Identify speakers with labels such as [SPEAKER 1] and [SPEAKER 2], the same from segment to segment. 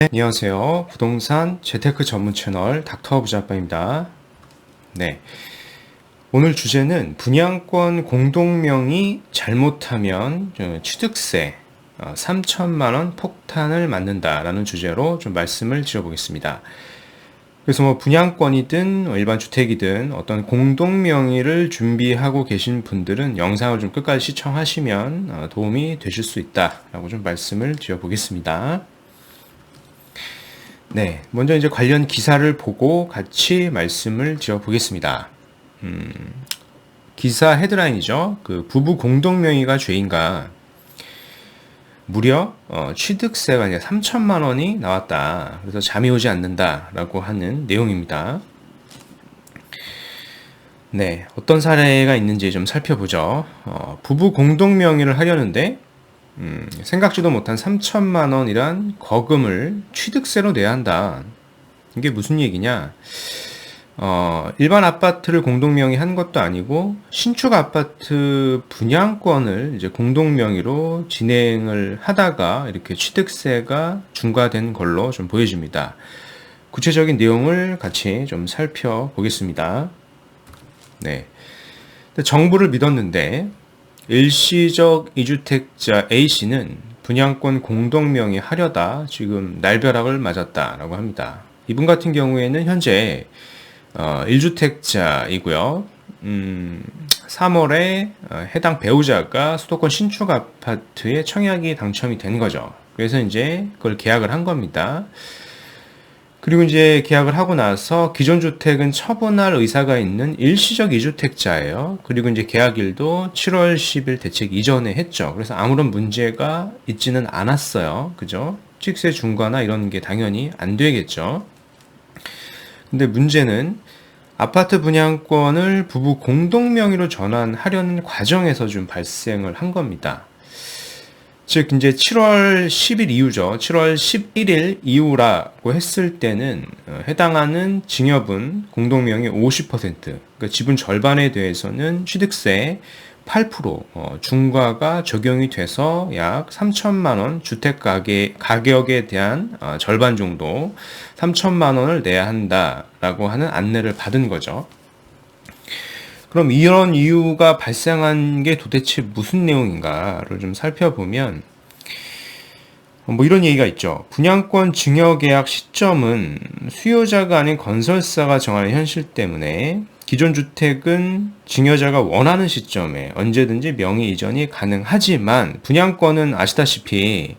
[SPEAKER 1] 안녕하세요. 부동산 재테크 전문 채널 닥터 부자빠입니다. 네. 오늘 주제는 분양권 공동명의 잘못하면 취득세 3천만 원 폭탄을 맞는다라는 주제로 좀 말씀을 드려보겠습니다. 그래서 분양권이든 일반 주택이든 어떤 공동명의를 준비하고 계신 분들은 영상을 좀 끝까지 시청하시면 도움이 되실 수 있다라고 좀 말씀을 드려보겠습니다. 네, 먼저 이제 관련 기사를 보고 같이 말씀을 드려보겠습니다. 기사 헤드라인이죠. 그 부부 공동명의가 죄인가? 무려 취득세가 이제 3천만 원이 나왔다. 그래서 잠이 오지 않는다라고 하는 내용입니다. 네, 어떤 사례가 있는지 좀 살펴보죠. 부부 공동명의를 하려는데 생각지도 못한 3천만 원이란 거금을 취득세로 내야 한다. 이게 무슨 얘기냐? 일반 아파트를 공동명의 한 것도 아니고 신축 아파트 분양권을 이제 공동명의로 진행을 하다가 이렇게 취득세가 중과된 걸로 좀 보여집니다. 구체적인 내용을 같이 좀 살펴보겠습니다. 네. 정부를 믿었는데 일시적 이주택자 A씨는 분양권 공동명의 하려다 지금 날벼락을 맞았다라고 합니다. 이분 같은 경우에는 현재 1주택자이고요. 3월에 해당 배우자가 수도권 신축 아파트에 청약이 당첨이 된 거죠. 그래서 이제 그걸 계약을 한 겁니다. 그리고 이제 계약을 하고 나서 기존 주택은 처분할 의사가 있는 일시적 이주택자예요. 그리고 이제 계약일도 7월 10일 대책 이전에 했죠. 그래서 아무런 문제가 있지는 않았어요. 그죠? 취득세 중과나 이런 게 당연히 안 되겠죠. 근데 문제는 아파트 분양권을 부부 공동명의로 전환하려는 과정에서 좀 발생을 한 겁니다. 즉 이제 7월 10일 이후죠. 7월 11일 이후라고 했을 때는 해당하는 증여분 공동명의 50%, 그러니까 지분 절반에 대해서는 취득세 8% 중과가 적용이 돼서 약 3천만 원 주택 가격에 대한 절반 정도 3천만 원을 내야 한다라고 하는 안내를 받은 거죠. 그럼 이런 이유가 발생한 게 도대체 무슨 내용인가를 좀 살펴보면 이런 얘기가 있죠. 분양권 증여계약 시점은 수요자가 아닌 건설사가 정하는 현실 때문에 기존 주택은 증여자가 원하는 시점에 언제든지 명의 이전이 가능하지만 분양권은 아시다시피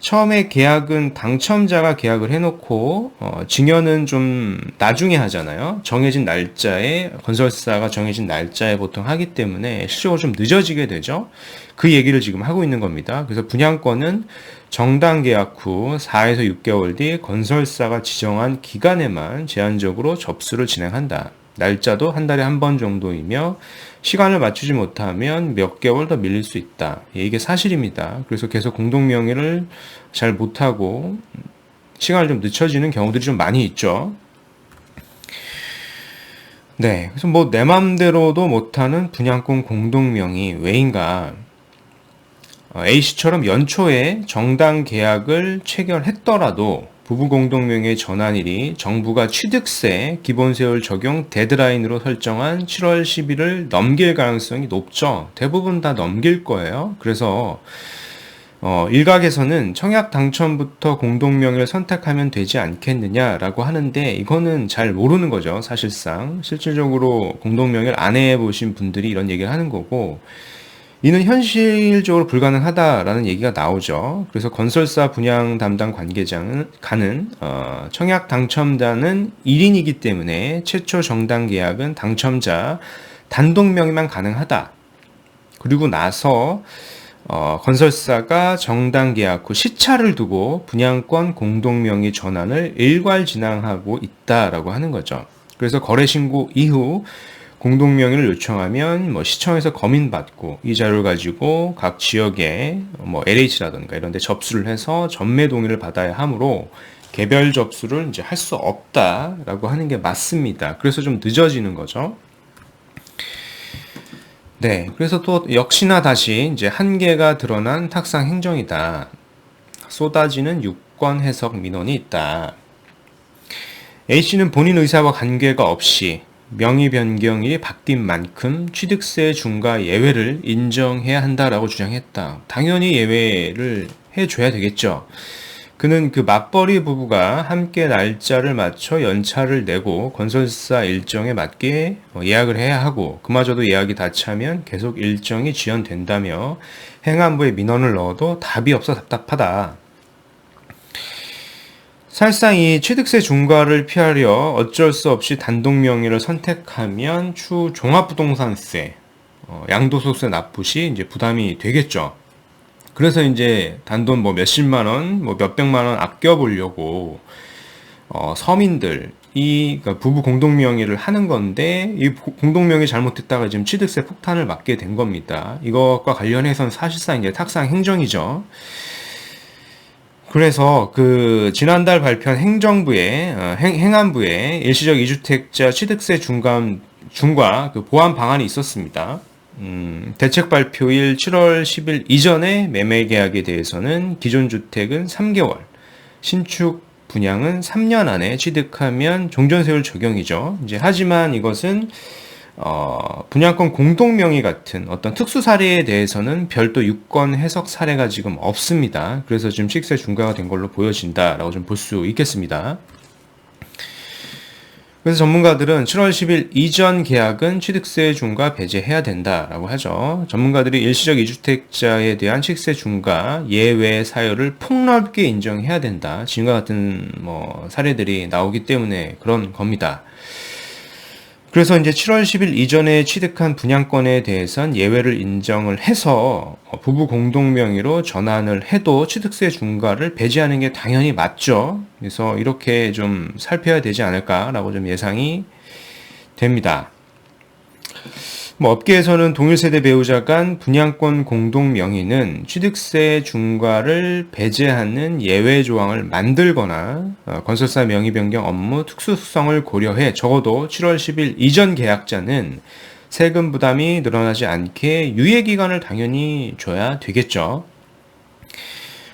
[SPEAKER 1] 처음에 계약은 당첨자가 계약을 해놓고 증여는 좀 나중에 하잖아요. 정해진 날짜에 건설사가 정해진 날짜에 보통 하기 때문에 실적으로 좀 늦어지게 되죠. 그 얘기를 지금 하고 있는 겁니다. 그래서 분양권은 정당 계약 후 4에서 6개월 뒤 건설사가 지정한 기간에만 제한적으로 접수를 진행한다. 날짜도 한 달에 한 번 정도이며 시간을 맞추지 못하면 몇 개월 더 밀릴 수 있다. 이게 사실입니다. 그래서 계속 공동명의를 잘 못하고 시간을 좀 늦춰지는 경우들이 좀 많이 있죠. 네, 그래서 내 맘대로도 못하는 분양권 공동명의 왜인가? A씨처럼 연초에 정당 계약을 체결했더라도 부부 공동명의 전환일이 정부가 취득세 기본세율 적용 데드라인으로 설정한 7월 10일을 넘길 가능성이 높죠. 대부분 다 넘길 거예요. 그래서 일각에서는 청약 당첨부터 공동명의를 선택하면 되지 않겠느냐라고 하는데 이거는 잘 모르는 거죠. 사실상 실질적으로 공동명의를 안 해보신 분들이 이런 얘기를 하는 거고 이는 현실적으로 불가능하다라는 얘기가 나오죠. 그래서 건설사 분양 담당 관계자는 청약 당첨자는 1인이기 때문에 최초 정당 계약은 당첨자 단독 명의만 가능하다. 그리고 나서 건설사가 정당 계약 후 시차를 두고 분양권 공동명의 전환을 일괄 진행하고 있다라고 하는 거죠. 그래서 거래 신고 이후 공동명의를 요청하면 시청에서 검인받고 이 자료를 가지고 각 지역에 LH라든가 이런 데 접수를 해서 전매 동의를 받아야 하므로 개별 접수를 이제 할 수 없다라고 하는 게 맞습니다. 그래서 좀 늦어지는 거죠. 네. 그래서 또 역시나 다시 이제 한계가 드러난 탁상 행정이다. 쏟아지는 유권 해석 민원이 있다. A씨는 본인 의사와 관계가 없이 명의 변경일이 바뀐 만큼 취득세 중과 예외를 인정해야 한다라고 주장했다. 당연히 예외를 해줘야 되겠죠. 그는 그 맞벌이 부부가 함께 날짜를 맞춰 연차를 내고 건설사 일정에 맞게 예약을 해야 하고 그마저도 예약이 다 차면 계속 일정이 지연된다며 행안부에 민원을 넣어도 답이 없어 답답하다. 사실상 이 취득세 중과를 피하려 어쩔 수 없이 단독 명의를 선택하면 추후 종합부동산세, 양도소득세 납부시 이제 부담이 되겠죠. 그래서 이제 단돈 뭐 몇십만 원, 뭐 몇백만 원 아껴보려고 서민들이 그러니까 부부 공동 명의를 하는 건데 이 공동 명의 잘못했다가 지금 취득세 폭탄을 맞게 된 겁니다. 이것과 관련해서는 사실상 이제 탁상 행정이죠. 그래서 그 지난달 발표한 행정부의 행안부의 일시적 이주택자 취득세 중과 그 보완 방안이 있었습니다. 대책 발표일 7월 10일 이전에 매매 계약에 대해서는 기존 주택은 3개월, 신축 분양은 3년 안에 취득하면 종전세율 적용이죠. 이제 하지만 이것은 분양권 공동명의 같은 어떤 특수 사례에 대해서는 별도 유권 해석 사례가 지금 없습니다. 그래서 지금 취득세 중과가 된 걸로 보여진다라고 좀 볼 수 있겠습니다. 그래서 전문가들은 7월 10일 이전 계약은 취득세 중과 배제해야 된다라고 하죠. 전문가들이 일시적 이주택자에 대한 취득세 중과 예외 사유를 폭넓게 인정해야 된다. 지금과 같은 사례들이 나오기 때문에 그런 겁니다. 그래서 이제 7월 10일 이전에 취득한 분양권에 대해선 예외를 인정을 해서 부부 공동명의로 전환을 해도 취득세 중과를 배제하는 게 당연히 맞죠. 그래서 이렇게 좀 살펴야 되지 않을까라고 좀 예상이 됩니다. 업계에서는 동일세대 배우자 간 분양권 공동명의는 취득세 중과를 배제하는 예외 조항을 만들거나 건설사 명의 변경 업무 특수성을 고려해 적어도 7월 10일 이전 계약자는 세금 부담이 늘어나지 않게 유예 기간을 당연히 줘야 되겠죠.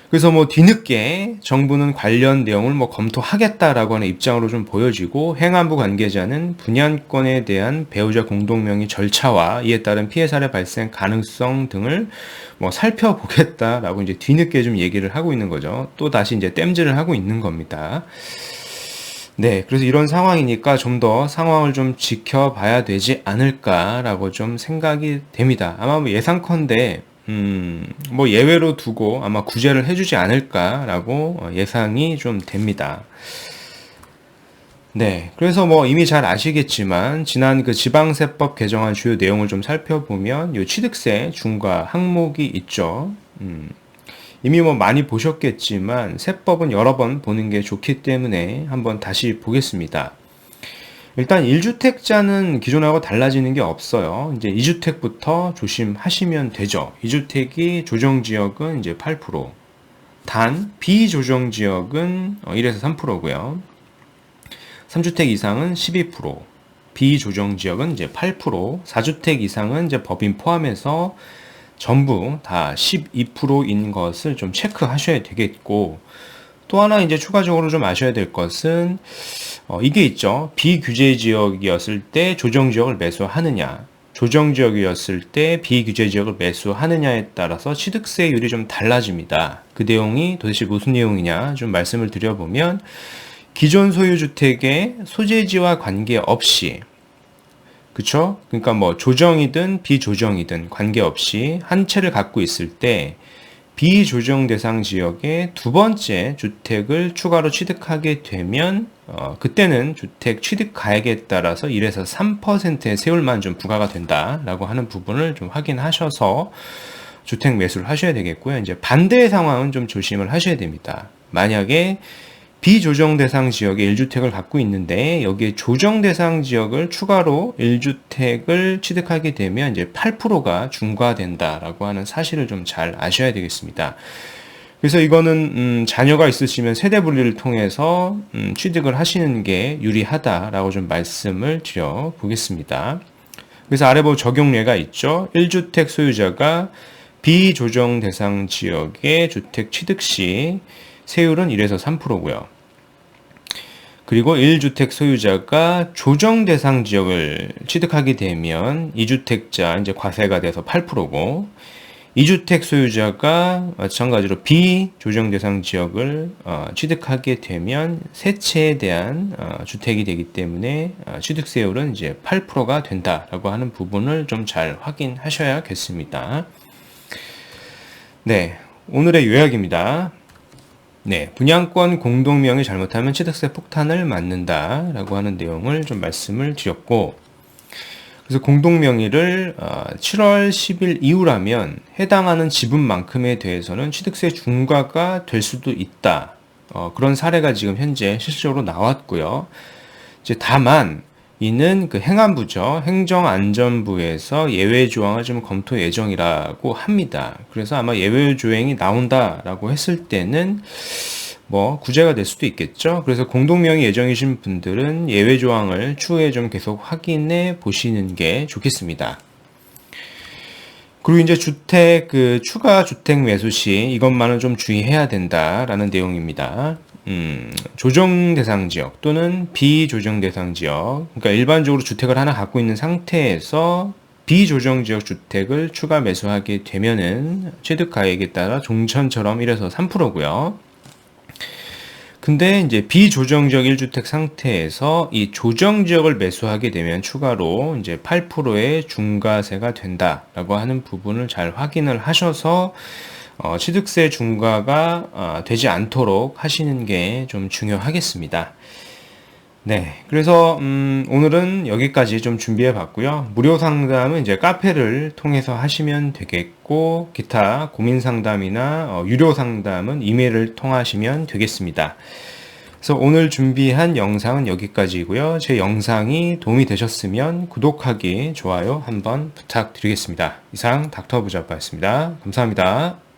[SPEAKER 1] 그래서 뒤늦게 정부는 관련 내용을 검토하겠다라고 하는 입장으로 좀 보여지고 행안부 관계자는 분양권에 대한 배우자 공동명의 절차와 이에 따른 피해 사례 발생 가능성 등을 살펴보겠다라고 이제 뒤늦게 좀 얘기를 하고 있는 거죠. 또 다시 이제 땜질을 하고 있는 겁니다. 네, 그래서 이런 상황이니까 좀 더 상황을 좀 지켜봐야 되지 않을까라고 좀 생각이 됩니다. 아마 예상컨대 예외로 두고 아마 구제를 해주지 않을까라고 예상이 좀 됩니다. 네. 그래서 이미 잘 아시겠지만, 지난 그 지방세법 개정안 주요 내용을 좀 살펴보면, 요 취득세 중과 항목이 있죠. 이미 많이 보셨겠지만, 세법은 여러 번 보는 게 좋기 때문에 한번 다시 보겠습니다. 일단 1주택자는 기존하고 달라지는 게 없어요. 이제 2주택부터 조심하시면 되죠. 2주택이 조정지역은 이제 8%, 단 비조정지역은 1에서 3%고요. 3주택 이상은 12%, 비조정지역은 이제 8%, 4주택 이상은 이제 법인 포함해서 전부 다 12%인 것을 좀 체크하셔야 되겠고, 또 하나 이제 추가적으로 좀 아셔야 될 것은 이게 있죠. 비규제 지역이었을 때 조정 지역을 매수하느냐, 조정 지역이었을 때 비규제 지역을 매수하느냐에 따라서 취득세율이 좀 달라집니다. 그 내용이 도대체 무슨 내용이냐 좀 말씀을 드려보면, 기존 소유 주택의 소재지와 관계없이, 그쵸? 그러니까 조정이든 비조정이든 관계없이 한 채를 갖고 있을 때 비조정 대상 지역에 두 번째 주택을 추가로 취득하게 되면 그때는 주택 취득 가액에 따라서 1에서 3%의 세율만 좀 부과가 된다라고 하는 부분을 좀 확인하셔서 주택 매수를 하셔야 되겠고요. 이제 반대의 상황은 좀 조심을 하셔야 됩니다. 만약에 비조정 대상 지역에 1주택을 갖고 있는데 여기에 조정 대상 지역을 추가로 1주택을 취득하게 되면 이제 8%가 중과된다라고 하는 사실을 좀 잘 아셔야 되겠습니다. 그래서 이거는 자녀가 있으시면 세대 분리를 통해서 취득을 하시는 게 유리하다라고 좀 말씀을 드려 보겠습니다. 그래서 아래 적용례가 있죠. 1주택 소유자가 비조정 대상 지역의 주택 취득 시 세율은 1에서 3%고요. 그리고 1주택 소유자가 조정 대상 지역을 취득하게 되면 2주택자 이제 과세가 돼서 8%고 2주택 소유자가 마찬가지로 비조정 대상 지역을 취득하게 되면 세 채에 대한 주택이 되기 때문에 취득세율은 이제 8%가 된다라고 하는 부분을 좀 잘 확인하셔야겠습니다. 네, 오늘의 요약입니다. 네, 분양권 공동명의 잘못하면 취득세 폭탄을 맞는다라고 하는 내용을 좀 말씀을 드렸고, 그래서 공동명의를 7월 10일 이후라면 해당하는 지분만큼에 대해서는 취득세 중과가 될 수도 있다. 그런 사례가 지금 현재 실질적으로 나왔고요. 이제 다만 이는 그 행안부죠. 행정안전부에서 예외 조항을 좀 검토 예정이라고 합니다. 그래서 아마 예외 조항이 나온다라고 했을 때는 뭐 구제가 될 수도 있겠죠. 그래서 공동명의 예정이신 분들은 예외 조항을 추후에 좀 계속 확인해 보시는 게 좋겠습니다. 그리고 이제 주택 추가 주택 매수 시 이것만은 좀 주의해야 된다라는 내용입니다. 조정 대상 지역 또는 비조정 대상 지역, 그러니까 일반적으로 주택을 하나 갖고 있는 상태에서 비조정 지역 주택을 추가 매수하게 되면은 취득 가액에 따라 종전처럼 1에서 3%고요. 근데 이제 비조정 지역 1주택 상태에서 이 조정 지역을 매수하게 되면 추가로 이제 8%의 중과세가 된다라고 하는 부분을 잘 확인을 하셔서 취득세 중과가 되지 않도록 하시는 게 좀 중요하겠습니다. 네, 그래서 오늘은 여기까지 좀 준비해 봤고요. 무료 상담은 이제 카페를 통해서 하시면 되겠고, 기타 고민 상담이나 유료 상담은 이메일을 통하시면 되겠습니다. 그래서 오늘 준비한 영상은 여기까지고요. 제 영상이 도움이 되셨으면 구독하기, 좋아요 한번 부탁드리겠습니다. 이상 닥터 부자빠였습니다. 감사합니다.